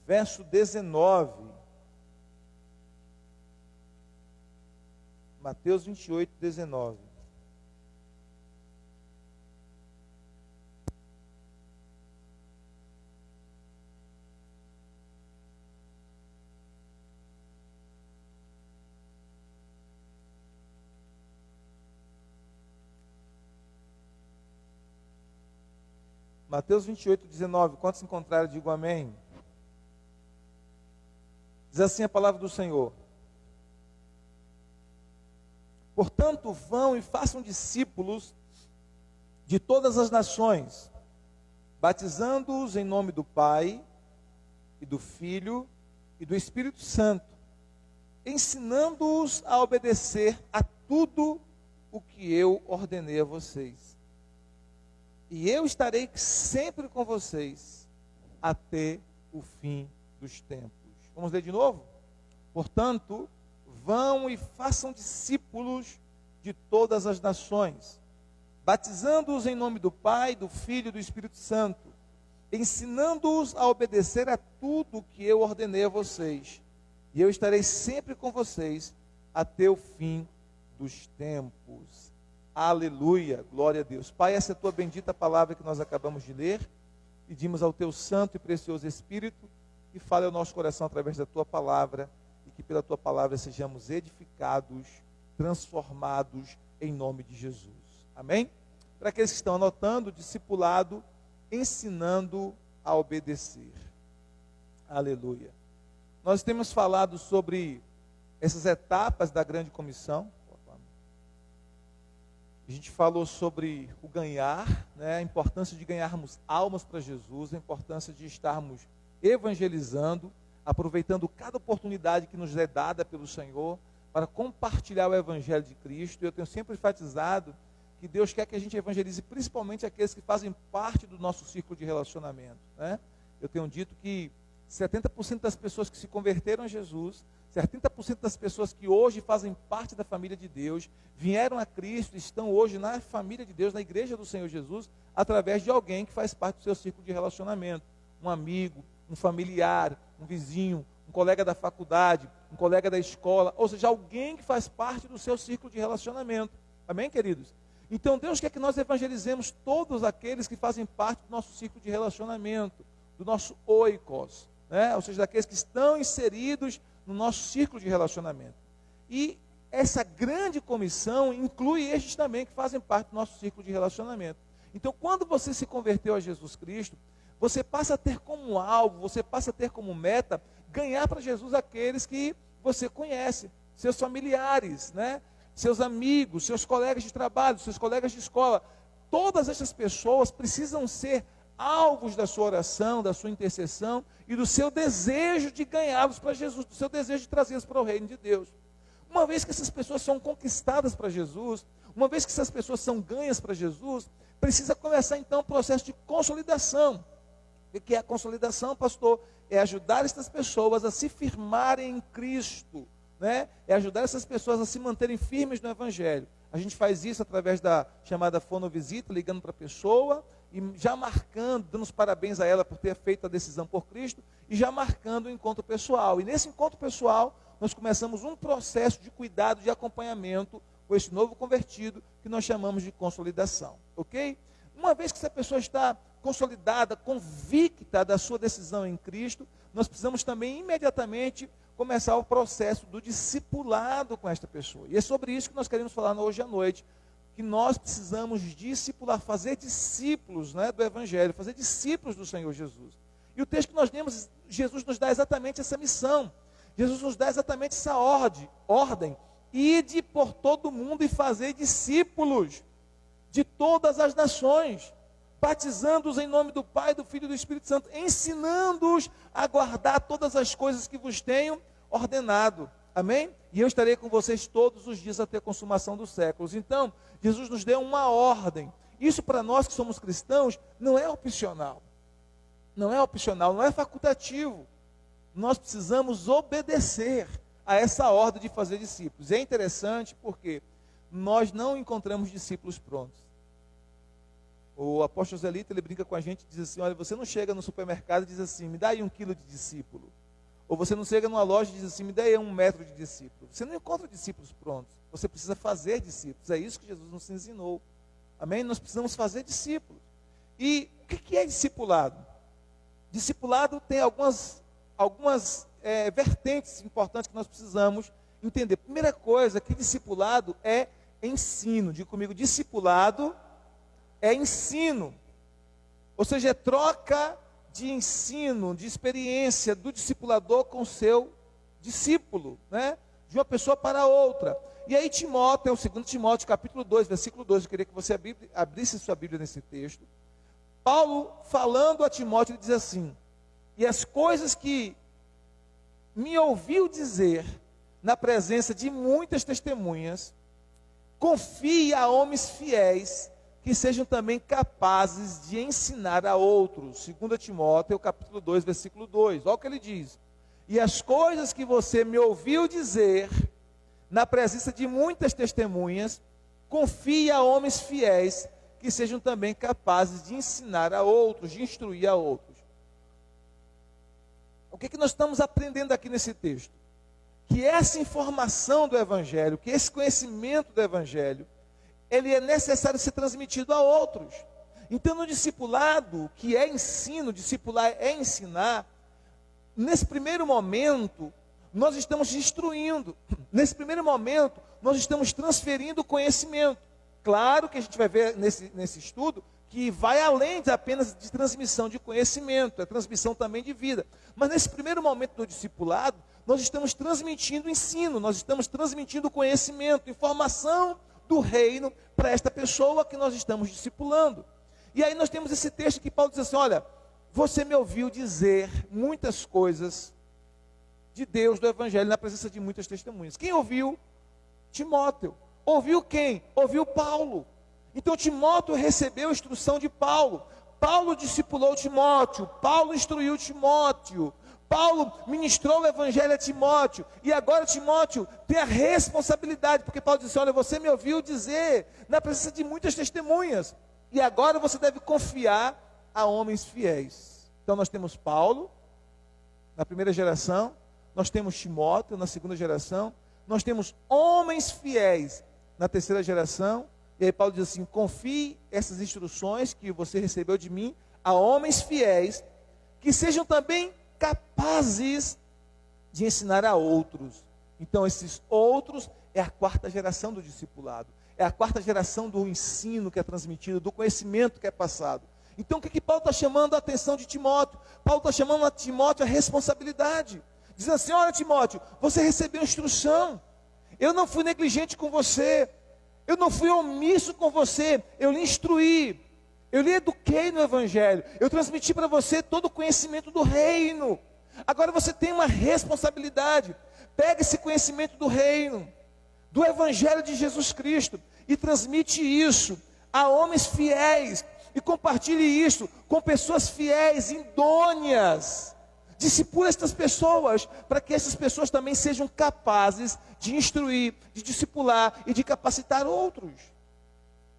verso 19. Mateus 28, 19. Mateus 28, 19. Quantos encontraram, digam amém. Diz assim a palavra do Senhor: portanto, vão e façam discípulos de todas as nações, batizando-os em nome do Pai, e do Filho, e do Espírito Santo, ensinando-os a obedecer a tudo o que eu ordenei a vocês. E eu estarei sempre com vocês, até o fim dos tempos. Vamos ler de novo? Portanto, vão e façam discípulos de todas as nações, batizando-os em nome do Pai, do Filho e do Espírito Santo, ensinando-os a obedecer a tudo que eu ordenei a vocês. E eu estarei sempre com vocês até o fim dos tempos. Aleluia, glória a Deus. Pai, essa é a tua bendita palavra que nós acabamos de ler. Pedimos ao teu santo e precioso Espírito que fale ao nosso coração através da tua palavra, e que pela tua palavra sejamos edificados, transformados em nome de Jesus. Amém? Para aqueles que estão anotando, discipulado, ensinando a obedecer. Aleluia. Nós temos falado sobre essas etapas da grande comissão. A gente falou sobre o ganhar, né, a importância de ganharmos almas para Jesus, a importância de estarmos evangelizando, aproveitando cada oportunidade que nos é dada pelo Senhor para compartilhar o Evangelho de Cristo. E eu tenho sempre enfatizado que Deus quer que a gente evangelize principalmente aqueles que fazem parte do nosso círculo de relacionamento, né? Eu tenho dito que 70% das pessoas que se converteram a Jesus, 70% das pessoas que hoje fazem parte da família de Deus, vieram a Cristo, estão hoje na família de Deus, na igreja do Senhor Jesus, através de alguém que faz parte do seu círculo de relacionamento. Um amigo, um familiar, um vizinho, um colega da faculdade, um colega da escola, ou seja, alguém que faz parte do seu círculo de relacionamento. Amém, queridos? Então Deus quer que nós evangelizemos todos aqueles que fazem parte do nosso círculo de relacionamento, do nosso oikos, né? Ou seja, daqueles que estão inseridos no nosso círculo de relacionamento. E essa grande comissão inclui estes também que fazem parte do nosso círculo de relacionamento. Então, quando você se converteu a Jesus Cristo, você passa a ter como alvo, você passa a ter como meta, ganhar para Jesus aqueles que você conhece, seus familiares, né? Seus amigos, seus colegas de trabalho, seus colegas de escola. Todas essas pessoas precisam ser alvos da sua oração, da sua intercessão e do seu desejo de ganhá-los para Jesus, do seu desejo de trazê-los para o reino de Deus. Uma vez que essas pessoas são conquistadas para Jesus, uma vez que essas pessoas são ganhas para Jesus, precisa começar então o processo de consolidação. O que é a consolidação, pastor? É ajudar essas pessoas a se firmarem em Cristo, né? É ajudar essas pessoas a se manterem firmes no Evangelho. A gente faz isso através da chamada fonovisita, ligando para a pessoa, e já marcando, dando os parabéns a ela por ter feito a decisão por Cristo, e já marcando o encontro pessoal. E nesse encontro pessoal, nós começamos um processo de cuidado, de acompanhamento com esse novo convertido, que nós chamamos de consolidação, ok? Uma vez que essa pessoa está consolidada, convicta da sua decisão em Cristo, nós precisamos também imediatamente começar o processo do discipulado com esta pessoa. E é sobre isso que nós queremos falar hoje à noite, que nós precisamos discipular, fazer discípulos, né, do Evangelho, fazer discípulos do Senhor Jesus. E o texto que nós lemos, Jesus nos dá exatamente essa missão. Jesus nos dá exatamente essa ordem. Ide por todo mundo e fazer discípulos de todas as nações, batizando-os em nome do Pai, do Filho e do Espírito Santo, ensinando-os a guardar todas as coisas que vos tenho ordenado. Amém? E eu estarei com vocês todos os dias até a consumação dos séculos. Então, Jesus nos deu uma ordem. Isso para nós que somos cristãos não é opcional. Não é opcional, não é facultativo. Nós precisamos obedecer a essa ordem de fazer discípulos. É interessante porque nós não encontramos discípulos prontos. O apóstolo Zelito, ele brinca com a gente e diz assim, olha, você não chega no supermercado e diz assim, me dá aí 1 quilo de discípulo. Ou você não chega numa loja e diz assim, me dá aí 1 metro de discípulo. Você não encontra discípulos prontos. Você precisa fazer discípulos. É isso que Jesus nos ensinou. Amém? Nós precisamos fazer discípulos. E o que é discipulado? Discipulado tem algumas vertentes importantes que nós precisamos entender. Primeira coisa, que discipulado é ensino. Diga comigo, discipulado é ensino. Ou seja, é troca de ensino, de experiência do discipulador com o seu discípulo, né? De uma pessoa para outra. E aí Timóteo, 2 Timóteo, capítulo 2, versículo 2, eu queria que você abrisse sua Bíblia nesse texto. Paulo, falando a Timóteo, ele diz assim, e as coisas que me ouviu dizer na presença de muitas testemunhas, confie a homens fiéis, que sejam também capazes de ensinar a outros. 2 Timóteo, capítulo 2, versículo 2. Olha o que ele diz. E as coisas que você me ouviu dizer, na presença de muitas testemunhas, confie a homens fiéis, que sejam também capazes de ensinar a outros, de instruir a outros. O que nós estamos aprendendo aqui nesse texto? Que essa informação do Evangelho, que esse conhecimento do Evangelho, ele é necessário ser transmitido a outros. Então, no discipulado, que é ensino, discipular é ensinar, nesse primeiro momento, nós estamos instruindo. Nesse primeiro momento, nós estamos transferindo conhecimento. Claro que a gente vai ver nesse estudo que vai além de apenas de transmissão de conhecimento, é transmissão também de vida. Mas nesse primeiro momento do discipulado, nós estamos transmitindo ensino, nós estamos transmitindo conhecimento, informação do reino para esta pessoa que nós estamos discipulando. E aí nós temos esse texto que Paulo diz assim, olha, você me ouviu dizer muitas coisas de Deus, do Evangelho, na presença de muitas testemunhas. Quem ouviu? Timóteo. Ouviu quem? Ouviu Paulo. Então Timóteo recebeu a instrução de Paulo. Paulo discipulou Timóteo. Paulo instruiu Timóteo. Paulo ministrou o Evangelho a Timóteo. E agora Timóteo tem a responsabilidade, porque Paulo disse, olha, você me ouviu dizer na presença de muitas testemunhas. E agora você deve confiar a homens fiéis. Então nós temos Paulo, na primeira geração. Nós temos Timóteo, na segunda geração. Nós temos homens fiéis, na terceira geração. E aí Paulo diz assim, confie essas instruções que você recebeu de mim a homens fiéis, que sejam também capazes de ensinar a outros. Então esses outros é a quarta geração do discipulado. É a quarta geração do ensino que é transmitido, do conhecimento que é passado. Então o que Paulo está chamando a atenção de Timóteo? Paulo está chamando a Timóteo a responsabilidade. Dizendo assim, olha Timóteo, você recebeu instrução. Eu não fui negligente com você. Eu não fui omisso com você. Eu lhe instruí. Eu lhe eduquei no Evangelho. Eu transmiti para você todo o conhecimento do reino. Agora você tem uma responsabilidade. Pega esse conhecimento do reino, do Evangelho de Jesus Cristo, e transmite isso a homens fiéis. E compartilhe isso com pessoas fiéis, idôneas. Discipula estas pessoas, para que essas pessoas também sejam capazes de instruir, de discipular e de capacitar outros.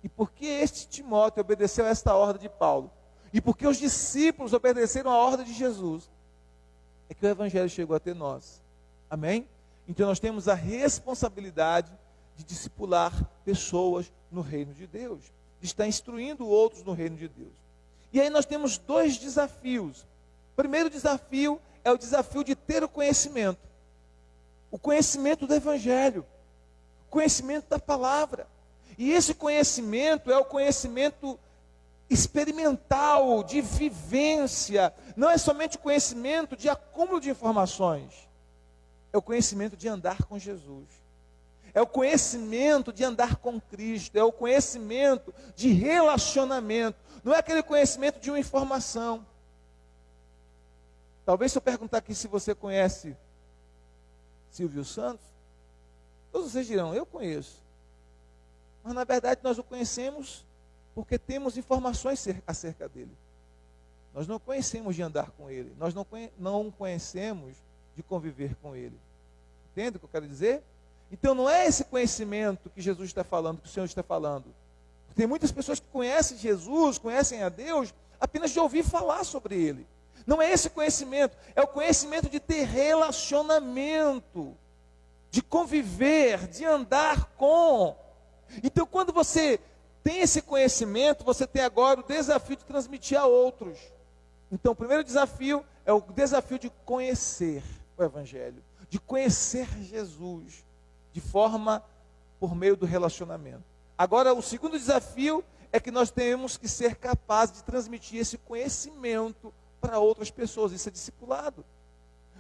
E porque este Timóteo obedeceu a esta ordem de Paulo, e porque os discípulos obedeceram a ordem de Jesus, é que o Evangelho chegou até nós. Amém? Então nós temos a responsabilidade de discipular pessoas no reino de Deus, de estar instruindo outros no reino de Deus. E aí nós temos dois desafios. O primeiro desafio é o desafio de ter o conhecimento do Evangelho, o conhecimento da palavra. E esse conhecimento é o conhecimento experimental, de vivência. Não é somente o conhecimento de acúmulo de informações. É o conhecimento de andar com Jesus. É o conhecimento de andar com Cristo. É o conhecimento de relacionamento. Não é aquele conhecimento de uma informação. Talvez se eu perguntar aqui se você conhece Silvio Santos, todos vocês dirão, eu conheço. Mas na verdade nós o conhecemos porque temos informações acerca dele. Nós não conhecemos de andar com ele. Nós não conhecemos de conviver com ele. Entende o que eu quero dizer? Então não é esse conhecimento que Jesus está falando, que o Senhor está falando. Tem muitas pessoas que conhecem Jesus, conhecem a Deus, apenas de ouvir falar sobre Ele. Não é esse conhecimento, é o conhecimento de ter relacionamento, de conviver, de andar com. Então, quando você tem esse conhecimento, você tem agora o desafio de transmitir a outros. Então, o primeiro desafio é o desafio de conhecer o Evangelho, de conhecer Jesus, de forma por meio do relacionamento. Agora, o segundo desafio é que nós temos que ser capazes de transmitir esse conhecimento para outras pessoas. Isso é discipulado.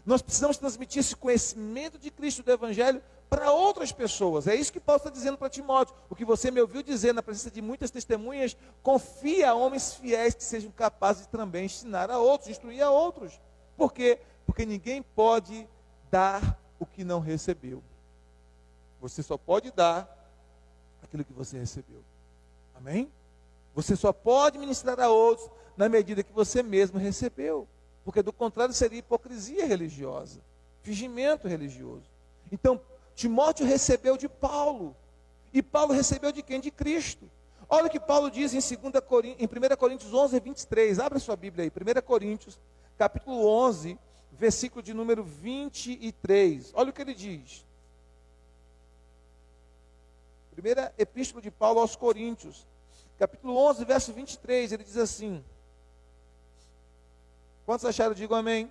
Nós precisamos transmitir esse conhecimento de Cristo, do Evangelho, para outras pessoas. É isso que Paulo está dizendo para Timóteo. O que você me ouviu dizer na presença de muitas testemunhas, confia a homens fiéis que sejam capazes de também ensinar a outros, instruir a outros. Por quê? Porque ninguém pode dar o que não recebeu. Você só pode dar aquilo que você recebeu. Amém? Você só pode ministrar a outros na medida que você mesmo recebeu. Porque do contrário seria hipocrisia religiosa, fingimento religioso. Então, Timóteo recebeu de Paulo. E Paulo recebeu de quem? De Cristo. Olha o que Paulo diz em 1 Coríntios 11, 23. Abra sua Bíblia aí. 1 Coríntios, capítulo 11, versículo de número 23. Olha o que ele diz. Primeira epístola de Paulo aos Coríntios, capítulo 11, verso 23, ele diz assim. Quantos acharam? Digam amém.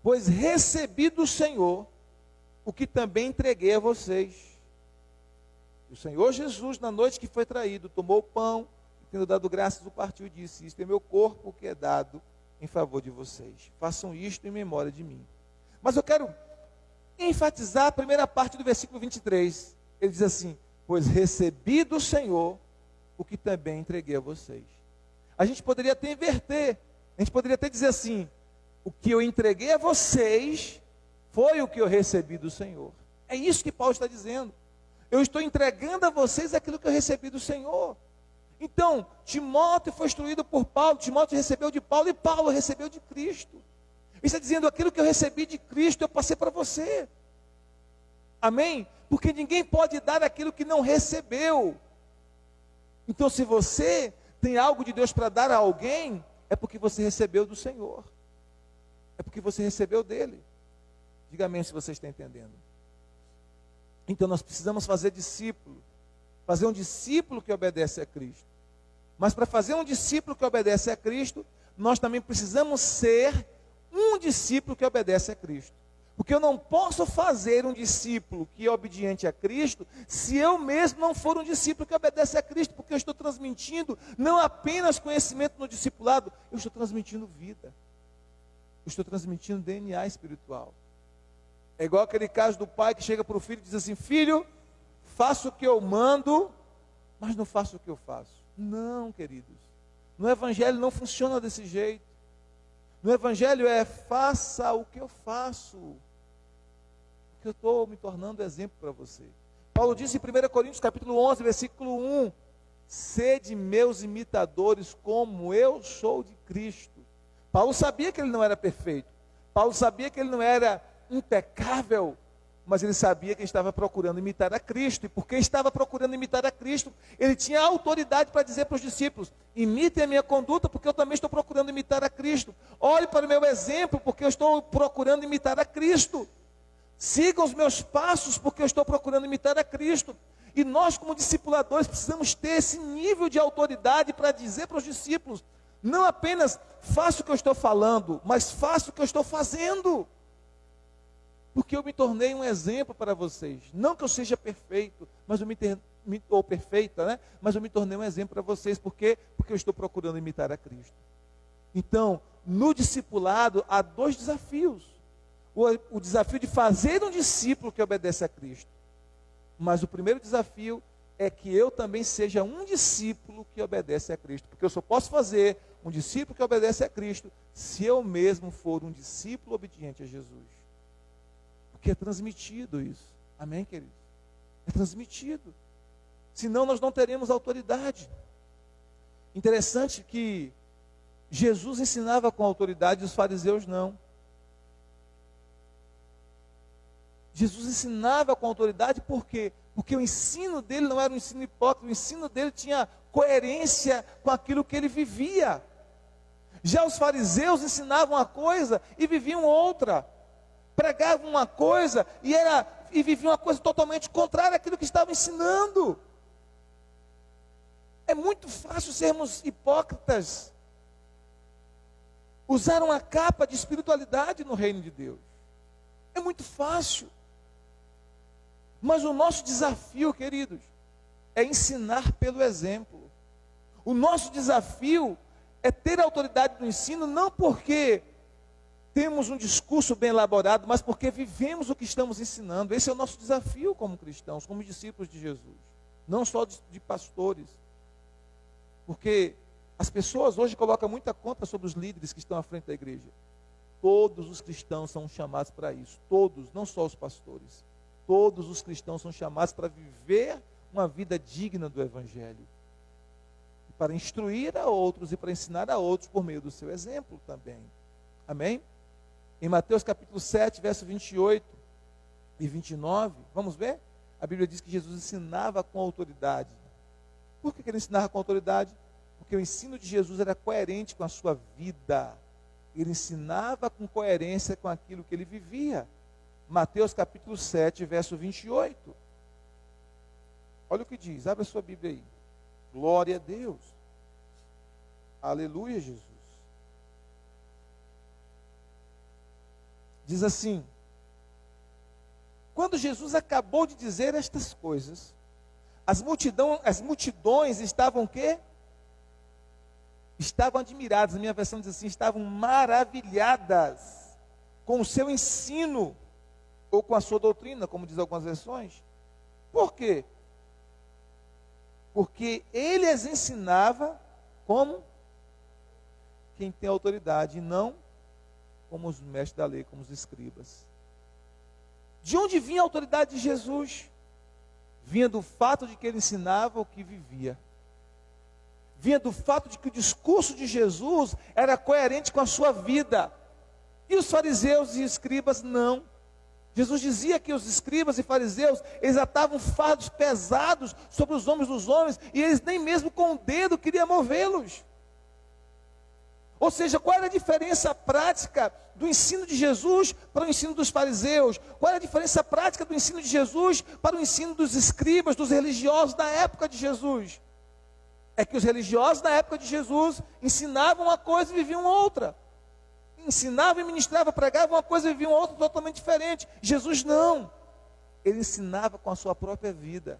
Pois recebi do Senhor o que também entreguei a vocês. O Senhor Jesus, na noite que foi traído, tomou o pão, e tendo dado graças, o partiu e disse: isto é meu corpo que é dado em favor de vocês. Façam isto em memória de mim. Mas eu quero enfatizar a primeira parte do versículo 23. Ele diz assim: pois recebi do Senhor o que também entreguei a vocês. A gente poderia até inverter. A gente poderia até dizer assim: o que eu entreguei a vocês foi o que eu recebi do Senhor. É isso que Paulo está dizendo. Eu estou entregando a vocês aquilo que eu recebi do Senhor. Então, Timóteo foi instruído por Paulo, Timóteo recebeu de Paulo e Paulo recebeu de Cristo. Ele está dizendo: aquilo que eu recebi de Cristo eu passei para você. Amém? Porque ninguém pode dar aquilo que não recebeu. Então, se você tem algo de Deus para dar a alguém, é porque você recebeu do Senhor. É porque você recebeu dele. Diga amém se você está entendendo. Então nós precisamos fazer discípulo. Fazer um discípulo que obedece a Cristo. Mas para fazer um discípulo que obedece a Cristo, nós também precisamos ser um discípulo que obedece a Cristo. Porque eu não posso fazer um discípulo que é obediente a Cristo, se eu mesmo não for um discípulo que obedece a Cristo, porque eu estou transmitindo não apenas conhecimento no discipulado, eu estou transmitindo vida. Eu estou transmitindo DNA espiritual. É igual aquele caso do pai que chega para o filho e diz assim: filho, faça o que eu mando, mas não faça o que eu faço. Não, queridos. No Evangelho não funciona desse jeito. No Evangelho é: faça o que eu faço. Porque eu estou me tornando exemplo para você. Paulo disse em 1 Coríntios capítulo 11, versículo 1: sede meus imitadores como eu sou de Cristo. Paulo sabia que ele não era perfeito. Paulo sabia que ele não era impecável, mas ele sabia que estava procurando imitar a Cristo. E porque estava procurando imitar a Cristo, ele tinha autoridade para dizer para os discípulos: imitem a minha conduta, porque eu também estou procurando imitar a Cristo. Olhe para o meu exemplo, porque eu estou procurando imitar a Cristo. Sigam os meus passos, porque eu estou procurando imitar a Cristo. E nós, como discipuladores, precisamos ter esse nível de autoridade para dizer para os discípulos: não apenas faça o que eu estou falando, mas faça o que eu estou fazendo. Porque eu me tornei um exemplo para vocês. Não que eu seja perfeito, mas ou perfeita, né? Mas eu me tornei um exemplo para vocês. Por quê? Porque eu estou procurando imitar a Cristo. Então, no discipulado, há dois desafios. O desafio de fazer um discípulo que obedece a Cristo. Mas o primeiro desafio é que eu também seja um discípulo que obedece a Cristo. Porque eu só posso fazer um discípulo que obedece a Cristo se eu mesmo for um discípulo obediente a Jesus. Porque é transmitido isso. Amém, queridos? É transmitido. Senão nós não teremos autoridade. Interessante que Jesus ensinava com autoridade e os fariseus não. Jesus ensinava com autoridade por quê? Porque o ensino dele não era um ensino hipócrita, o ensino dele tinha coerência com aquilo que ele vivia. Já os fariseus ensinavam uma coisa e viviam outra. Pregavam uma coisa e viviam uma coisa totalmente contrária àquilo que estavam ensinando. É muito fácil sermos hipócritas. Usar uma capa de espiritualidade no reino de Deus. É muito fácil. Mas o nosso desafio, queridos, é ensinar pelo exemplo. O nosso desafio é ter a autoridade do ensino, não porque temos um discurso bem elaborado, mas porque vivemos o que estamos ensinando. Esse é o nosso desafio como cristãos, como discípulos de Jesus. Não só de pastores. Porque as pessoas hoje colocam muita conta sobre os líderes que estão à frente da igreja. Todos os cristãos são chamados para isso. Todos, não só os pastores. Todos os cristãos são chamados para viver uma vida digna do Evangelho. Para instruir a outros e para ensinar a outros por meio do seu exemplo também. Amém? Em Mateus capítulo 7, verso 28 e 29, vamos ver? A Bíblia diz que Jesus ensinava com autoridade. Por que ele ensinava com autoridade? Porque o ensino de Jesus era coerente com a sua vida. Ele ensinava com coerência com aquilo que ele vivia. Mateus capítulo 7, verso 28. Olha o que diz, abre a sua Bíblia aí. Glória a Deus. Aleluia, Jesus. Diz assim: quando Jesus acabou de dizer estas coisas, as multidões estavam o quê? Estavam admiradas. A minha versão diz assim: estavam maravilhadas com o seu ensino, ou com a sua doutrina, como diz algumas versões. Por quê? Porque ele as ensinava como quem tem autoridade, e não como os mestres da lei, como os escribas. De onde vinha a autoridade de Jesus? Vinha do fato de que ele ensinava o que vivia. Vinha do fato de que o discurso de Jesus era coerente com a sua vida. E os fariseus e escribas não. Jesus dizia que os escribas e fariseus, eles atavam fardos pesados sobre os ombros dos homens, e eles nem mesmo com o dedo queriam movê-los. Ou seja, qual era a diferença prática do ensino de Jesus para o ensino dos fariseus? Qual era a diferença prática do ensino de Jesus para o ensino dos escribas, dos religiosos da época de Jesus? É que os religiosos da época de Jesus ensinavam uma coisa e viviam outra. Ensinavam e ministravam, pregavam uma coisa e viviam outra totalmente diferente. Jesus não. Ele ensinava com a sua própria vida.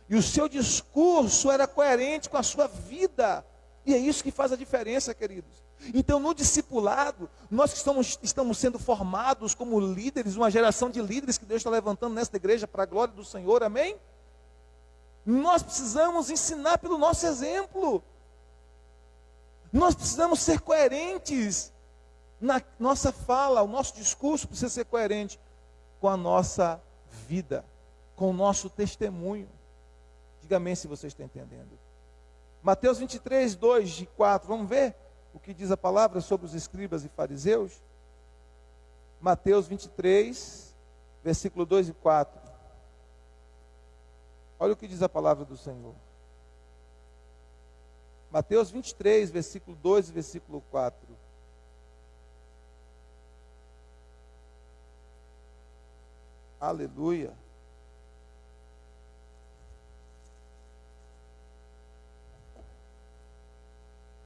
E o seu discurso era coerente com a sua vida. E é isso que faz a diferença, queridos. Então, no discipulado, nós que estamos sendo formados como líderes, uma geração de líderes que Deus está levantando nesta igreja para a glória do Senhor, amém? Nós precisamos ensinar pelo nosso exemplo. Nós precisamos ser coerentes na nossa fala, o nosso discurso precisa ser coerente com a nossa vida, com o nosso testemunho. Diga amém se você está entendendo. Mateus 23, 2 e 4, vamos ver o que diz a palavra sobre os escribas e fariseus? Mateus 23, versículo 2 e 4. Olha o que diz a palavra do Senhor. Mateus 23, versículo 2 e versículo 4. Aleluia.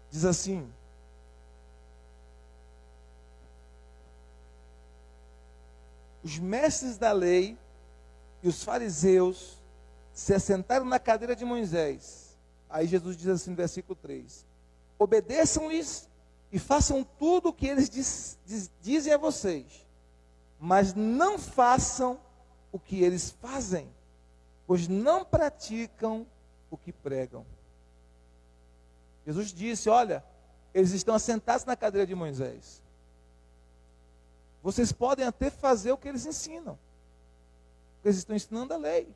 Diz assim: os mestres da lei e os fariseus se assentaram na cadeira de Moisés. Aí Jesus diz assim no versículo 3: obedeçam-lhes e façam tudo o que eles dizem a vocês, mas não façam o que eles fazem, pois não praticam o que pregam. Jesus disse: olha, eles estão assentados na cadeira de Moisés. Vocês podem até fazer o que eles ensinam, porque eles estão ensinando a lei,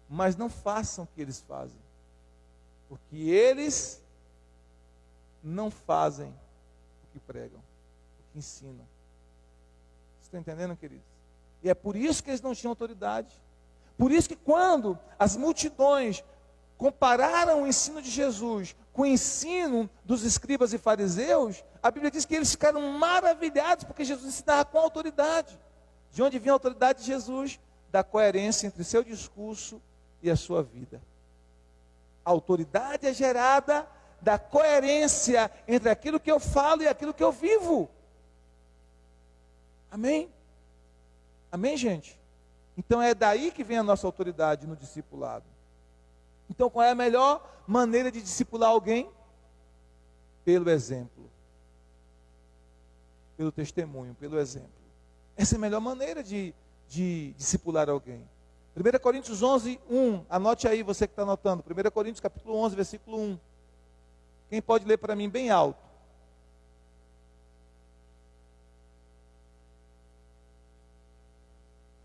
mas não façam o que eles fazem, porque eles não fazem o que pregam, o que ensinam. Estão entendendo, queridos? E é por isso que eles não tinham autoridade. Por isso que quando as multidões compararam o ensino de Jesus com o ensino dos escribas e fariseus, a Bíblia diz que eles ficaram maravilhados, porque Jesus ensinava com autoridade. De onde vinha a autoridade de Jesus? Da coerência entre seu discurso e a sua vida. A autoridade é gerada da coerência entre aquilo que eu falo e aquilo que eu vivo. Amém? Amém, gente? Então é daí que vem a nossa autoridade no discipulado. Então qual é a melhor maneira de discipular alguém? Pelo exemplo. Pelo testemunho, pelo exemplo. Essa é a melhor maneira de discipular alguém. 1 Coríntios 11, 1. Anote aí, você que está anotando. 1 Coríntios capítulo 11, versículo 1. Quem pode ler para mim bem alto?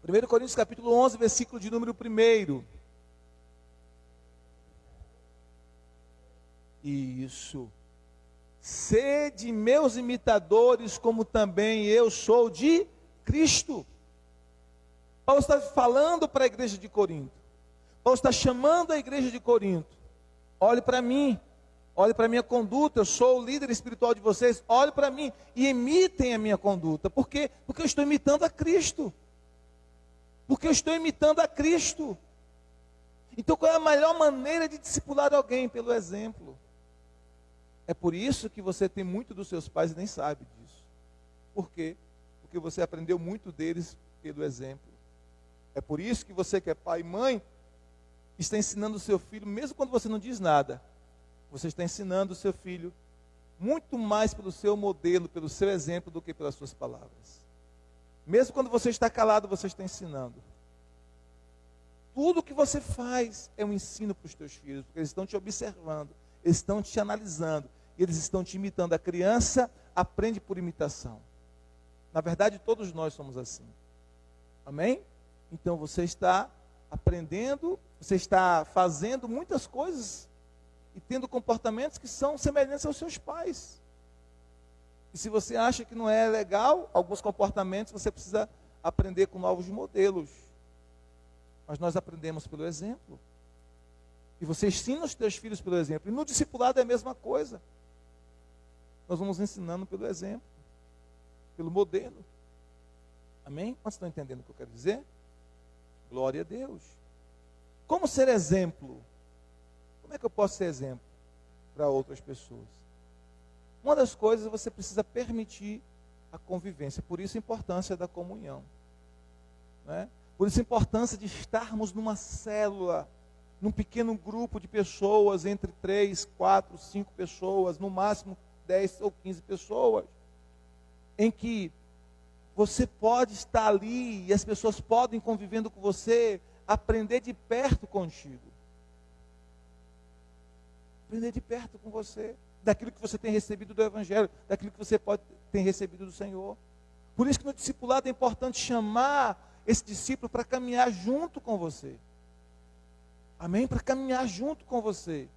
Primeiro Coríntios capítulo 11, versículo de número 1. Isso. Sede meus imitadores, como também eu sou de Cristo. Paulo está falando para a igreja de Corinto. Paulo está chamando a igreja de Corinto. Olhe para mim. Olhe para a minha conduta. Eu sou o líder espiritual de vocês. Olhe para mim e imitem a minha conduta. Por quê? Porque eu estou imitando a Cristo. Porque eu estou imitando a Cristo. Então qual é a melhor maneira de discipular alguém? Pelo exemplo. É por isso que você tem muito dos seus pais e nem sabe disso. Por quê? Porque você aprendeu muito deles pelo exemplo. É por isso que você que é pai e mãe, está ensinando o seu filho, mesmo quando você não diz nada. Você está ensinando o seu filho muito mais pelo seu modelo, pelo seu exemplo, do que pelas suas palavras. Mesmo quando você está calado, você está ensinando. Tudo que você faz é um ensino para os teus filhos, porque eles estão te observando, eles estão te analisando, eles estão te imitando. A criança aprende por imitação. Na verdade, todos nós somos assim. Amém? Então você está aprendendo, você está fazendo muitas coisas e tendo comportamentos que são semelhantes aos seus pais. E se você acha que não é legal, alguns comportamentos você precisa aprender com novos modelos. Mas nós aprendemos pelo exemplo. E você ensina os teus filhos pelo exemplo. E no discipulado é a mesma coisa. Nós vamos ensinando pelo exemplo, pelo modelo. Amém? Quantos estão entendendo o que eu quero dizer? Glória a Deus. Como ser exemplo? Como é que eu posso ser exemplo para outras pessoas? Uma das coisas, você precisa permitir a convivência. Por isso a importância da comunhão. Né? Por isso a importância de estarmos numa célula, num pequeno grupo de pessoas, entre 3, 4, 5 pessoas, no máximo 10 ou 15 pessoas, em que você pode estar ali e as pessoas podem, convivendo com você, aprender de perto contigo. Aprender de perto com você, daquilo que você tem recebido do Evangelho, daquilo que você pode ter recebido do Senhor. Por isso que no discipulado é importante chamar esse discípulo para caminhar junto com você. Amém? Para caminhar junto com você.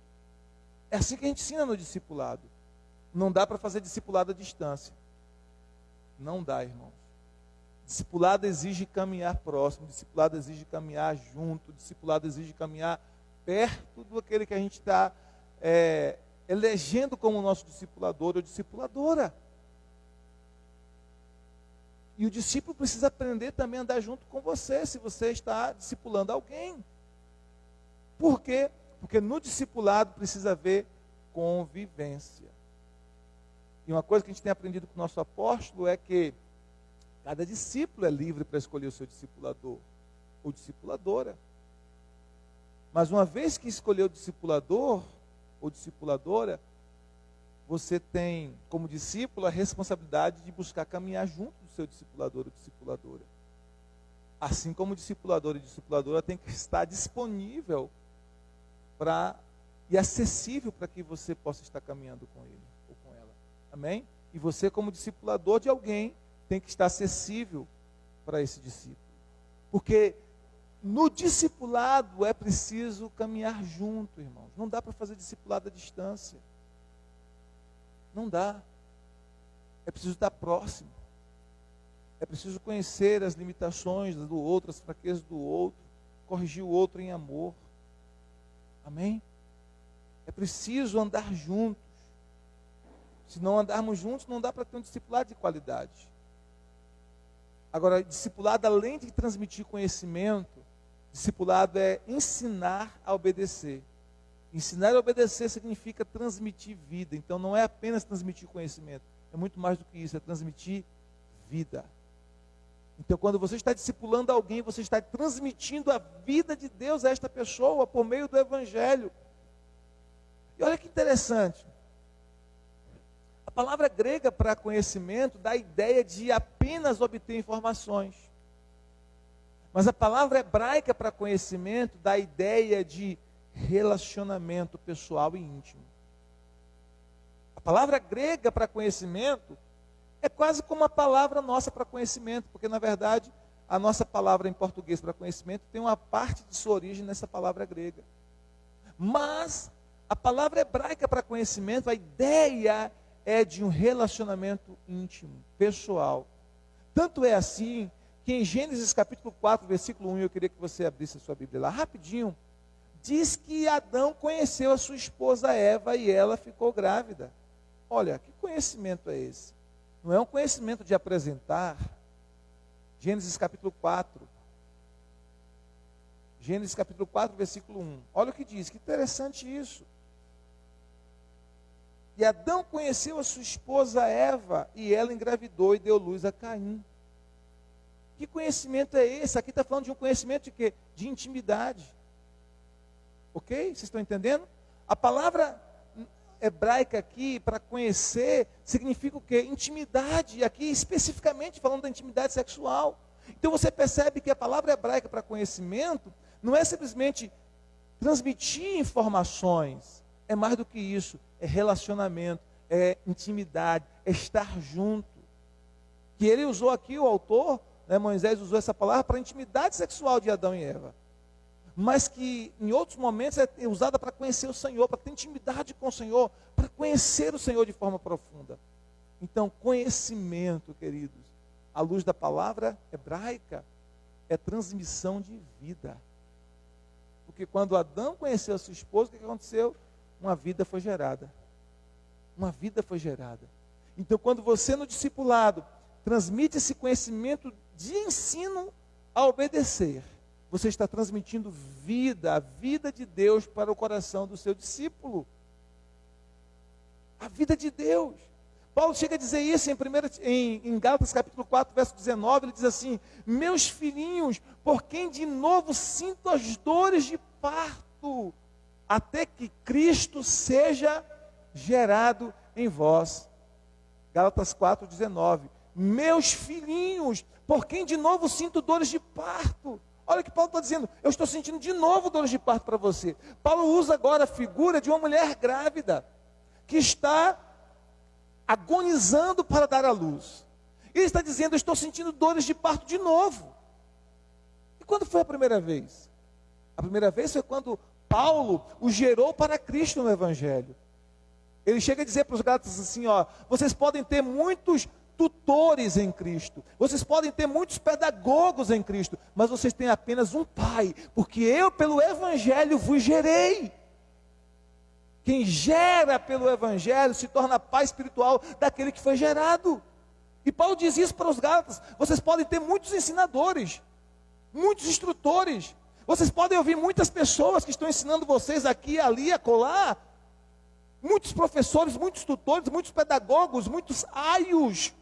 É assim que a gente ensina no discipulado. Não dá para fazer discipulado à distância. Não dá, irmãos. Discipulado exige caminhar próximo, discipulado exige caminhar junto, discipulado exige caminhar perto do aquele que a gente está elegendo como nosso discipulador ou discipuladora. E o discípulo precisa aprender também a andar junto com você, se você está discipulando alguém. Por quê? Porque no discipulado precisa haver convivência. E uma coisa que a gente tem aprendido com o nosso apóstolo é que cada discípulo é livre para escolher o seu discipulador ou discipuladora. Mas uma vez que escolheu o discipulador ou discipuladora, você tem, como discípulo, a responsabilidade de buscar caminhar junto do seu discipulador ou discipuladora. Assim como o discipulador e discipuladora tem que estar disponível e acessível para que você possa estar caminhando com ele ou com ela. Amém? E você, como discipulador de alguém, tem que estar acessível para esse discípulo. Porque no discipulado é preciso caminhar junto, irmãos. Não dá para fazer discipulado à distância. Não dá. É preciso estar próximo. É preciso conhecer as limitações do outro, as fraquezas do outro. corrigir o outro em amor. Amém? É preciso andar juntos. Se não andarmos juntos, não dá para ter um discipulado de qualidade. Agora, discipulado, além de transmitir conhecimento, discipulado é ensinar a obedecer. Ensinar a obedecer significa transmitir vida. Então, não é apenas transmitir conhecimento. É muito mais do que isso, é transmitir vida. Então, quando você está discipulando alguém, você está transmitindo a vida de Deus a esta pessoa por meio do Evangelho. E olha que interessante. A palavra grega para conhecimento dá a ideia de apenas obter informações. Mas a palavra hebraica para conhecimento dá a ideia de relacionamento pessoal e íntimo. A palavra grega para conhecimento é quase como a palavra nossa para conhecimento, porque na verdade a nossa palavra em português para conhecimento tem uma parte de sua origem nessa palavra grega. Mas a palavra hebraica para conhecimento, a ideia é de um relacionamento íntimo, pessoal. Tanto é assim que em Gênesis capítulo 4, versículo 1, eu queria que você abrisse a sua Bíblia lá rapidinho, diz que Adão conheceu a sua esposa Eva e ela ficou grávida. Olha, que conhecimento é esse? Não é um conhecimento de apresentar. Gênesis capítulo 4. Gênesis capítulo 4, versículo 1. Olha o que diz, que interessante isso. E Adão conheceu a sua esposa Eva, e ela engravidou e deu luz a Caim. Que conhecimento é esse? Aqui está falando de um conhecimento de quê? De intimidade. Ok? Vocês estão entendendo? A palavra hebraica aqui, para conhecer, significa o quê? Intimidade. Aqui especificamente falando da intimidade sexual. Então você percebe que a palavra hebraica para conhecimento não é simplesmente transmitir informações. É mais do que isso. É relacionamento, é intimidade, é estar junto. Que ele usou aqui, o autor, né, Moisés usou essa palavra para a intimidade sexual de Adão e Eva. Mas que em outros momentos é usada para conhecer o Senhor, para ter intimidade com o Senhor, para conhecer o Senhor de forma profunda. Então, conhecimento, queridos, à luz da palavra hebraica, é transmissão de vida. Porque quando Adão conheceu a sua esposa, o que aconteceu? Uma vida foi gerada. Uma vida foi gerada. Então, quando você no discipulado transmite esse conhecimento de ensino a obedecer, você está transmitindo vida, a vida de Deus para o coração do seu discípulo. A vida de Deus. Paulo chega a dizer isso em Gálatas capítulo 4, verso 19, ele diz assim: meus filhinhos, por quem de novo sinto as dores de parto, até que Cristo seja gerado em vós. Gálatas 4, 19. Meus filhinhos, por quem de novo sinto dores de parto. Olha o que Paulo está dizendo, eu estou sentindo de novo dores de parto para você. Paulo usa agora a figura de uma mulher grávida, que está agonizando para dar à luz. Ele está dizendo, eu estou sentindo dores de parto de novo. E quando foi a primeira vez? A primeira vez foi quando Paulo o gerou para Cristo no Evangelho. Ele chega a dizer para os Gálatas assim, ó, vocês podem ter muitos tutores em Cristo, vocês podem ter muitos pedagogos em Cristo, mas vocês têm apenas um Pai, porque eu pelo Evangelho vos gerei. Quem gera pelo Evangelho se torna pai espiritual daquele que foi gerado. E Paulo diz isso para os Gálatas, vocês podem ter muitos ensinadores, muitos instrutores, vocês podem ouvir muitas pessoas que estão ensinando vocês aqui, ali, acolá, muitos professores, muitos tutores, muitos pedagogos, muitos aios,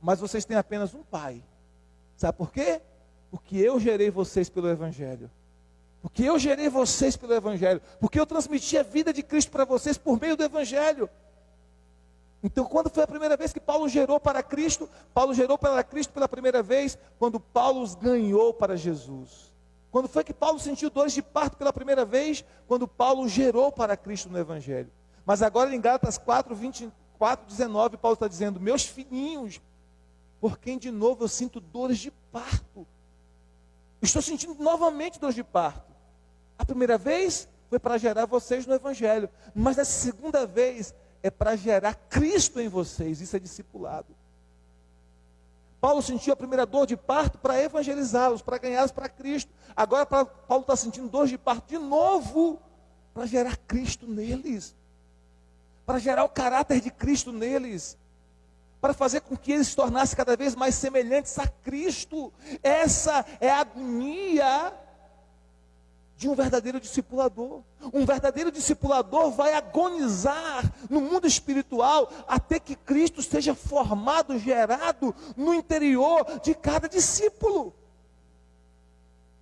mas vocês têm apenas um Pai. Sabe por quê? Porque eu gerei vocês pelo Evangelho. Porque eu gerei vocês pelo Evangelho. Porque eu transmiti a vida de Cristo para vocês por meio do Evangelho. Então, quando foi a primeira vez que Paulo gerou para Cristo? Paulo gerou para Cristo pela primeira vez, quando Paulo os ganhou para Jesus. Quando foi que Paulo sentiu dores de parto pela primeira vez? Quando Paulo gerou para Cristo no Evangelho. Mas agora em Gálatas 4, 24, 19, Paulo está dizendo, meus filhinhos, por quem de novo eu sinto dores de parto. Estou sentindo novamente dores de parto. A primeira vez foi para gerar vocês no Evangelho. Mas a segunda vez é para gerar Cristo em vocês. Isso é discipulado. Paulo sentiu a primeira dor de parto para evangelizá-los, para ganhá-los para Cristo. Agora Paulo está sentindo dor de parto de novo, para gerar Cristo neles, para gerar o caráter de Cristo neles, para fazer com que eles se tornassem cada vez mais semelhantes a Cristo. Essa é a agonia de um verdadeiro discipulador. Um verdadeiro discipulador vai agonizar no mundo espiritual até que Cristo seja formado, gerado no interior de cada discípulo.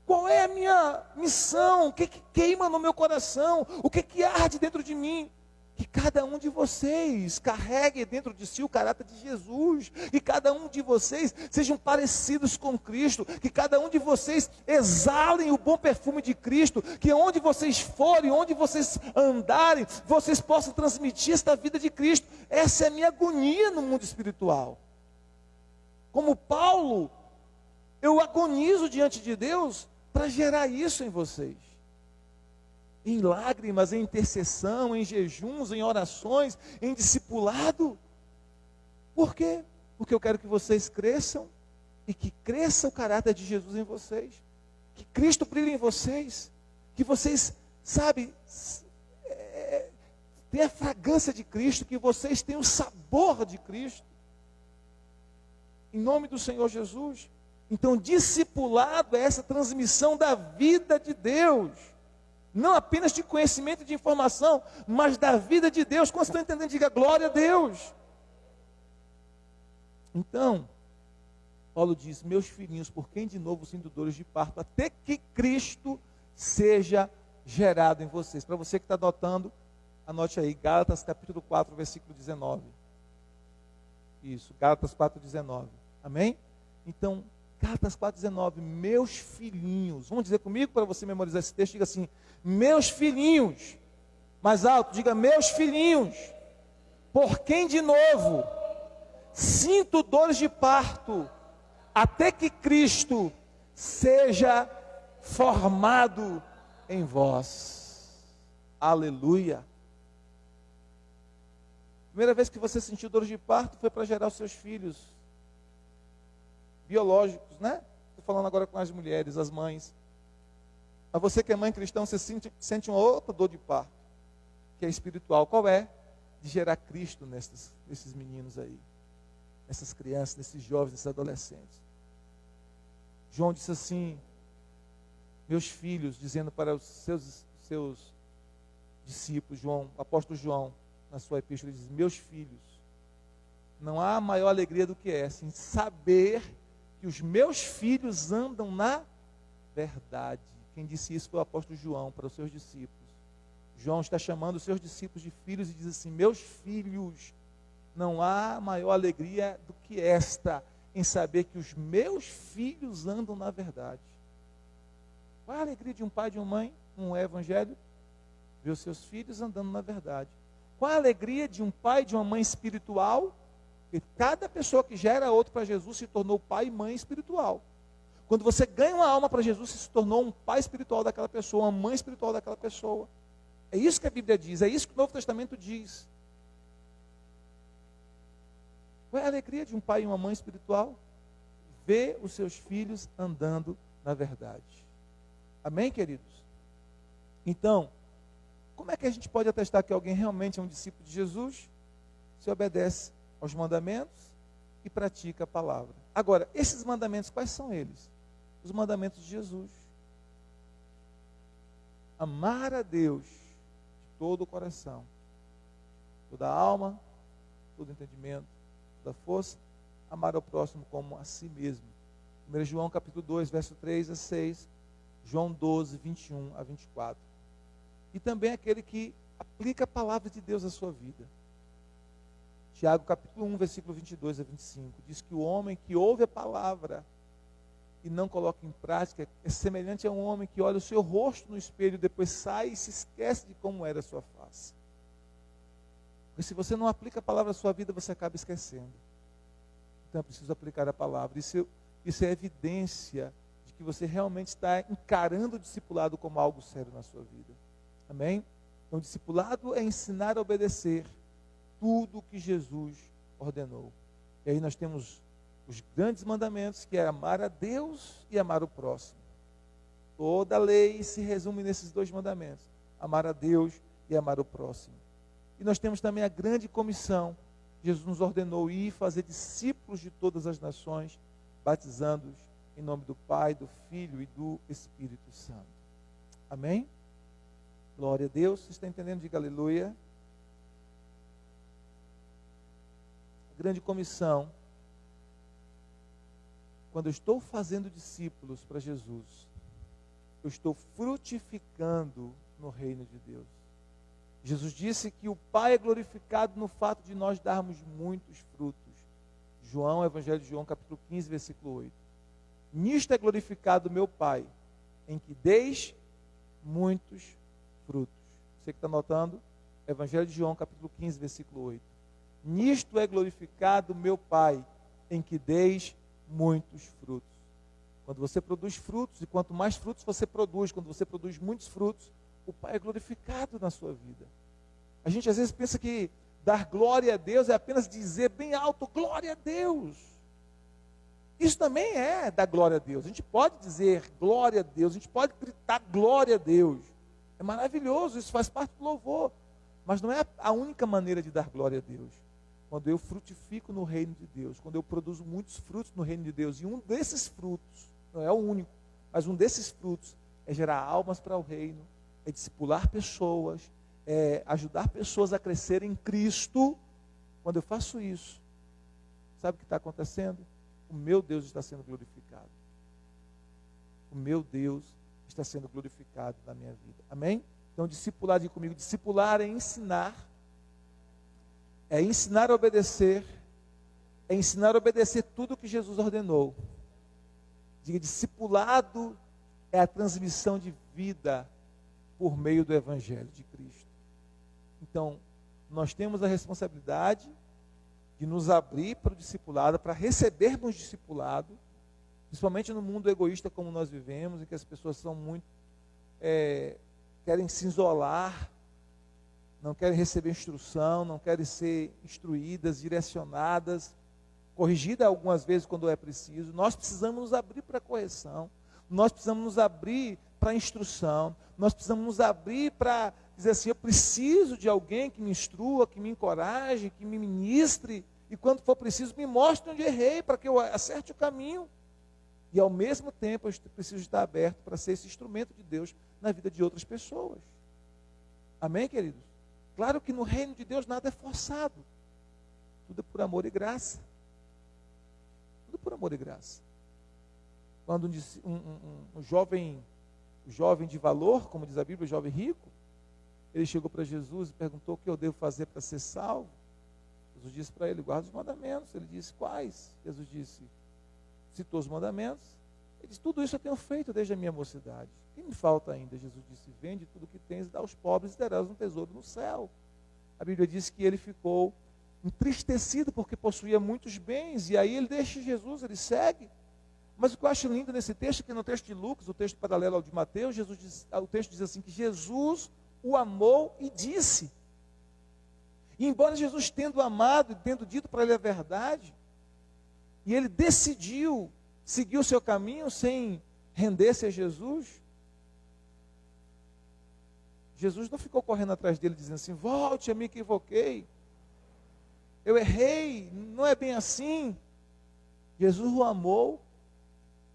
Qual é a minha missão? O que queima no meu coração? O que arde dentro de mim? Que cada um de vocês carregue dentro de si o caráter de Jesus. Que cada um de vocês sejam parecidos com Cristo. Que cada um de vocês exalem o bom perfume de Cristo. Que onde vocês forem, onde vocês andarem, vocês possam transmitir esta vida de Cristo. Essa é a minha agonia no mundo espiritual. Como Paulo, eu agonizo diante de Deus para gerar isso em vocês. Em lágrimas, em intercessão, em jejuns, em orações, em discipulado. Por quê? Porque eu quero que vocês cresçam e que cresça o caráter de Jesus em vocês. Que Cristo brilhe em vocês. Que vocês, tenham a fragrância de Cristo, que vocês tenham o sabor de Cristo. Em nome do Senhor Jesus. Então, discipulado é essa transmissão da vida de Deus. Não apenas de conhecimento e de informação, mas da vida de Deus. Quando estão entendendo, diga glória a Deus. Então, Paulo diz: meus filhinhos, por quem de novo sinto dores de parto, até que Cristo seja gerado em vocês. Para você que está anotando, anote aí, Gálatas capítulo 4, versículo 19. Isso, Gálatas 4, 19. Amém? Então, Gálatas 4,19, meus filhinhos. Vamos dizer comigo para você memorizar esse texto? Diga assim, meus filhinhos. Mais alto, diga, meus filhinhos. Por quem de novo sinto dores de parto, até que Cristo seja formado em vós. Aleluia. Primeira vez que você sentiu dores de parto foi para gerar os seus filhos biológicos, né? Estou falando agora com as mulheres, as mães. Mas você que é mãe cristã, você sente uma outra dor de parto, que é espiritual. Qual é? De gerar Cristo nesses meninos aí, nessas crianças, nesses jovens, nesses adolescentes. João disse assim, meus filhos, dizendo para os seus discípulos, João, o apóstolo João, na sua epístola, ele diz, meus filhos, não há maior alegria do que essa, em saber que os meus filhos andam na verdade. Quem disse isso foi o apóstolo João para os seus discípulos. João está chamando os seus discípulos de filhos e diz assim, meus filhos, não há maior alegria do que esta, em saber que os meus filhos andam na verdade. Qual é a alegria de um pai e de uma mãe, um evangelho? Ver os seus filhos andando na verdade. Qual é a alegria de um pai e de uma mãe espiritual? Porque cada pessoa que gera outro para Jesus se tornou pai e mãe espiritual. Quando você ganha uma alma para Jesus, você se tornou um pai espiritual daquela pessoa, uma mãe espiritual daquela pessoa. É isso que a Bíblia diz, é isso que o Novo Testamento diz. Qual é a alegria de um pai e uma mãe espiritual? Ver os seus filhos andando na verdade. Amém, queridos? Então, como é que a gente pode atestar que alguém realmente é um discípulo de Jesus? Se obedece aos mandamentos e pratica a palavra. Agora, esses mandamentos, quais são eles? Os mandamentos de Jesus. Amar a Deus de todo o coração, toda a alma, todo o entendimento, toda a força, amar ao próximo como a si mesmo. 1 João capítulo 2, verso 3 a 6, João 12, 21 a 24. E também aquele que aplica a palavra de Deus à sua vida. Tiago capítulo 1, versículo 22 a 25, diz que o homem que ouve a palavra e não coloca em prática é semelhante a um homem que olha o seu rosto no espelho, depois sai e se esquece de como era a sua face. Porque se você não aplica a palavra à sua vida, você acaba esquecendo. Então é preciso aplicar a palavra. Isso é evidência de que você realmente está encarando o discipulado como algo sério na sua vida. Amém? Então, o discipulado é ensinar a obedecer tudo o que Jesus ordenou. E aí nós temos Os grandes mandamentos, que é amar a Deus e amar o próximo. Toda a lei se resume nesses dois mandamentos: amar a Deus e amar o próximo. E nós temos também a grande comissão. Jesus nos ordenou ir fazer discípulos de todas as nações, batizando-os em nome do Pai, do Filho e do Espírito Santo. Amém? Glória a Deus. Você está entendendo? Diga aleluia. A grande comissão. Quando eu estou fazendo discípulos para Jesus, eu estou frutificando no reino de Deus. Jesus disse que o Pai é glorificado no fato de nós darmos muitos frutos. João, Evangelho de João, capítulo 15, versículo 8. Nisto é glorificado meu Pai, em que deis muitos frutos. Você que está anotando, Evangelho de João, capítulo 15, versículo 8. Nisto é glorificado meu Pai, em que deis muitos frutos. Quando você produz frutos, e quanto mais frutos você produz, quando você produz muitos frutos, o Pai é glorificado na sua vida. A gente às vezes pensa que dar glória a Deus é apenas dizer bem alto, glória a Deus. Isso também é dar glória a Deus. A gente pode dizer glória a Deus, a gente pode gritar glória a Deus. É maravilhoso, isso faz parte do louvor. Mas não é a única maneira de dar glória a Deus. Quando eu frutifico no reino de Deus, quando eu produzo muitos frutos no reino de Deus, e um desses frutos, não é o único, mas um desses frutos é gerar almas para o reino, é discipular pessoas, é ajudar pessoas a crescerem em Cristo. Quando eu faço isso, sabe o que está acontecendo? O meu Deus está sendo glorificado. O meu Deus está sendo glorificado na minha vida. Amém? Então, discipular, diga comigo, discipular é ensinar a obedecer, é ensinar a obedecer tudo que Jesus ordenou. Diga, discipulado é a transmissão de vida por meio do Evangelho de Cristo. Então, nós temos a responsabilidade de nos abrir para o discipulado, para recebermos discipulado, principalmente no mundo egoísta como nós vivemos, em que as pessoas são muito, querem se isolar, não querem receber instrução, não querem ser instruídas, direcionadas, corrigidas algumas vezes quando é preciso. Nós precisamos nos abrir para a correção, nós precisamos nos abrir para a instrução, nós precisamos nos abrir para dizer assim, eu preciso de alguém que me instrua, que me encoraje, que me ministre, e quando for preciso me mostre onde errei, para que eu acerte o caminho. E ao mesmo tempo eu preciso estar aberto para ser esse instrumento de Deus na vida de outras pessoas. Amém, queridos? Claro que no reino de Deus nada é forçado. Tudo é por amor e graça. Tudo por amor e graça. Quando um jovem de valor, como diz a Bíblia, o jovem rico, ele chegou para Jesus e perguntou o que eu devo fazer para ser salvo. Jesus disse para ele, guarda os mandamentos. Ele disse, quais? Jesus disse, citou os mandamentos. Ele disse, tudo isso eu tenho feito desde a minha mocidade. O que me falta ainda? Jesus disse, vende tudo o que tens e dá aos pobres e terás um tesouro no céu. A Bíblia diz que ele ficou entristecido porque possuía muitos bens. E aí ele deixa Jesus, ele segue. Mas o que eu acho lindo nesse texto, que no texto de Lucas, o texto paralelo ao de Mateus, o texto diz assim, que Jesus o amou e disse. E embora Jesus tendo amado e tendo dito para ele a verdade, e ele decidiu seguir o seu caminho sem render-se a Jesus, Jesus não ficou correndo atrás dele dizendo assim, volte, eu me equivoquei, eu errei, não é bem assim. Jesus o amou,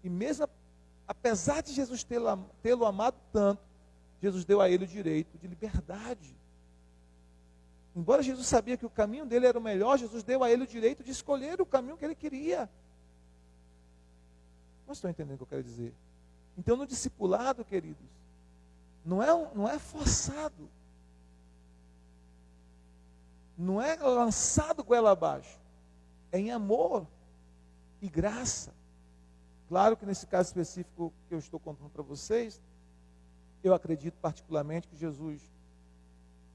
e mesmo apesar de Jesus tê-lo amado tanto, Jesus deu a ele o direito de liberdade. Embora Jesus sabia que o caminho dele era o melhor, Jesus deu a ele o direito de escolher o caminho que ele queria. Vocês estão entendendo o que eu quero dizer? Então, no discipulado, queridos, não é forçado. Não é lançado goela abaixo. É em amor e graça. Claro que nesse caso específico que eu estou contando para vocês, eu acredito particularmente que Jesus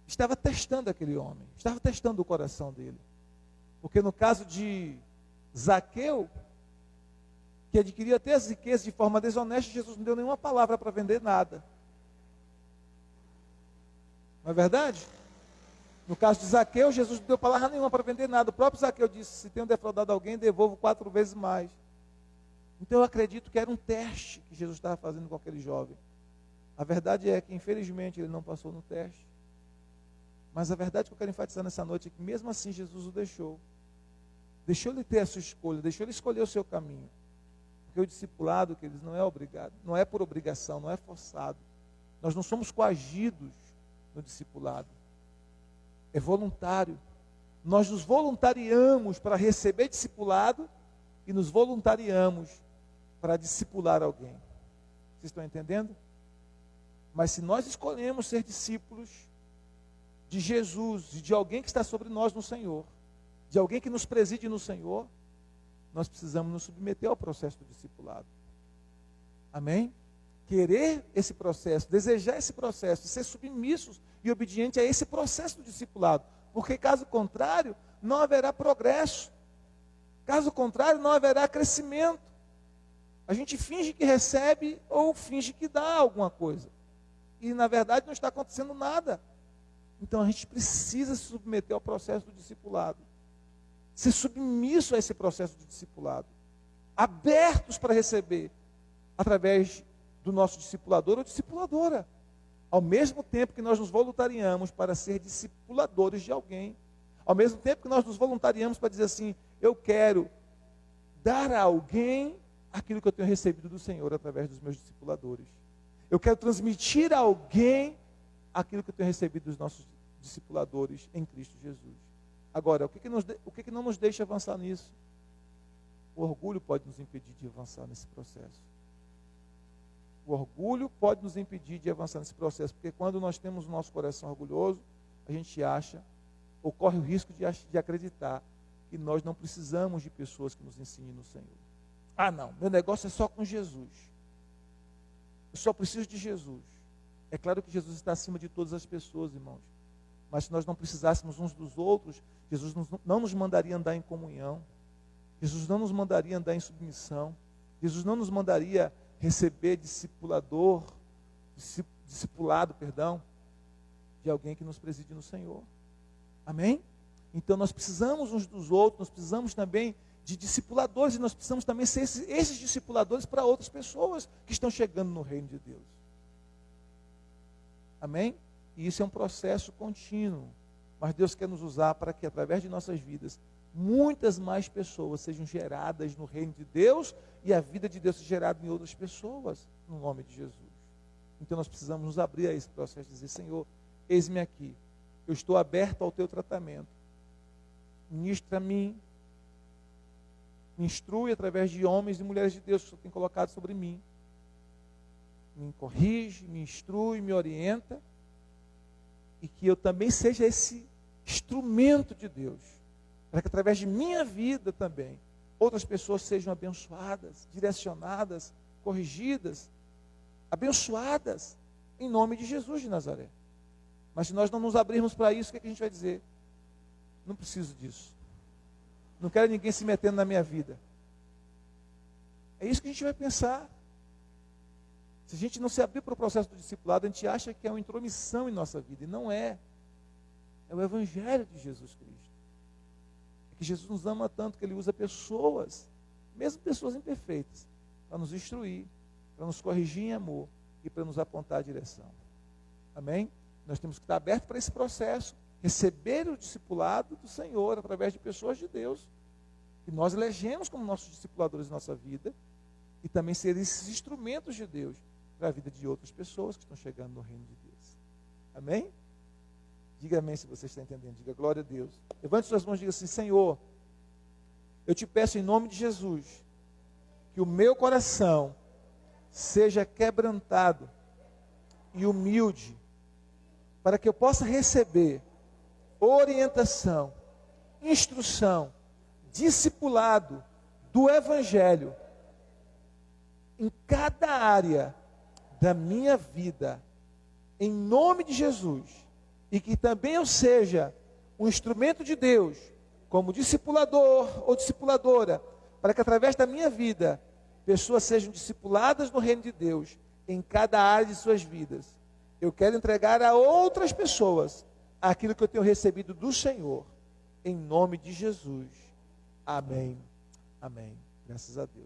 estava testando aquele homem, estava testando o coração dele. Porque no caso de Zaqueu, que adquiria até as riquezas de forma desonesta, Jesus não deu nenhuma palavra para vender nada. Não é verdade? No caso de Zaqueu, Jesus não deu palavra nenhuma para vender nada. O próprio Zaqueu disse, se tenho defraudado alguém, devolvo 4 vezes mais. Então eu acredito que era um teste que Jesus estava fazendo com aquele jovem. A verdade é que, infelizmente, ele não passou no teste. Mas a verdade que eu quero enfatizar nessa noite é que, mesmo assim, Jesus o deixou. Deixou ele ter a sua escolha, deixou ele escolher o seu caminho. Porque o discipulado, que eles não é obrigado, não é por obrigação, não é forçado. Nós não somos coagidos no discipulado. É voluntário. Nós nos voluntariamos para receber discipulado e nos voluntariamos para discipular alguém. Vocês estão entendendo? Mas se nós escolhemos ser discípulos de Jesus e de alguém que está sobre nós no Senhor, de alguém que nos preside no Senhor, nós precisamos nos submeter ao processo do discipulado. Amém? Querer esse processo, desejar esse processo, ser submissos e obedientes a esse processo do discipulado. Porque caso contrário, não haverá progresso. Caso contrário, não haverá crescimento. A gente finge que recebe ou finge que dá alguma coisa. E na verdade não está acontecendo nada. Então a gente precisa se submeter ao processo do discipulado. Ser submisso a esse processo de discipulado. Abertos para receber através do nosso discipulador ou discipuladora. Ao mesmo tempo que nós nos voluntariamos para ser discipuladores de alguém. Ao mesmo tempo que nós nos voluntariamos para dizer assim, eu quero dar a alguém aquilo que eu tenho recebido do Senhor através dos meus discipuladores. Eu quero transmitir a alguém aquilo que eu tenho recebido dos nossos discipuladores em Cristo Jesus. Agora, o que não nos deixa avançar nisso? O orgulho pode nos impedir de avançar nesse processo. O orgulho pode nos impedir de avançar nesse processo, porque quando nós temos o nosso coração orgulhoso, a gente acha, ou corre o risco de acreditar que nós não precisamos de pessoas que nos ensinem no Senhor. Ah, não, meu negócio é só com Jesus. Eu só preciso de Jesus. É claro que Jesus está acima de todas as pessoas, irmãos. Mas se nós não precisássemos uns dos outros, Jesus não nos mandaria andar em comunhão. Jesus não nos mandaria andar em submissão. Jesus não nos mandaria receber discipulado, de alguém que nos preside no Senhor. Amém? Então nós precisamos uns dos outros, nós precisamos também de discipuladores, e nós precisamos também ser esses discipuladores para outras pessoas que estão chegando no reino de Deus. Amém? E isso é um processo contínuo. Mas Deus quer nos usar para que, através de nossas vidas, muitas mais pessoas sejam geradas no reino de Deus e a vida de Deus seja gerada em outras pessoas, no nome de Jesus. Então nós precisamos nos abrir a esse processo e dizer, Senhor, eis-me aqui, eu estou aberto ao teu tratamento. Ministra a mim, me instrui através de homens e mulheres de Deus que o Senhor tem colocado sobre mim. Me corrige, me instrui, me orienta, e que eu também seja esse instrumento de Deus, para que através de minha vida também, outras pessoas sejam abençoadas, direcionadas, corrigidas, abençoadas, em nome de Jesus de Nazaré. Mas se nós não nos abrirmos para isso, o que é que a gente vai dizer? Não preciso disso. Não quero ninguém se metendo na minha vida. É isso que a gente vai pensar. Se a gente não se abrir para o processo do discipulado, a gente acha que é uma intromissão em nossa vida. E não é. É o Evangelho de Jesus Cristo. É que Jesus nos ama tanto que Ele usa pessoas, mesmo pessoas imperfeitas, para nos instruir, para nos corrigir em amor e para nos apontar a direção. Amém? Nós temos que estar abertos para esse processo, receber o discipulado do Senhor através de pessoas de Deus, que nós elegemos como nossos discipuladores na nossa vida, e também ser esses instrumentos de Deus para a vida de outras pessoas que estão chegando no reino de Deus. Amém? Diga amém se você está entendendo. Diga glória a Deus. Levante suas mãos e diga assim, Senhor, eu te peço em nome de Jesus, que o meu coração seja quebrantado e humilde, para que eu possa receber orientação, instrução, discipulado do Evangelho em cada área da minha vida, em nome de Jesus, e que também eu seja um instrumento de Deus, como discipulador ou discipuladora, para que através da minha vida, pessoas sejam discipuladas no reino de Deus, em cada área de suas vidas. Eu quero entregar a outras pessoas aquilo que eu tenho recebido do Senhor, em nome de Jesus. Amém. Amém. Graças a Deus.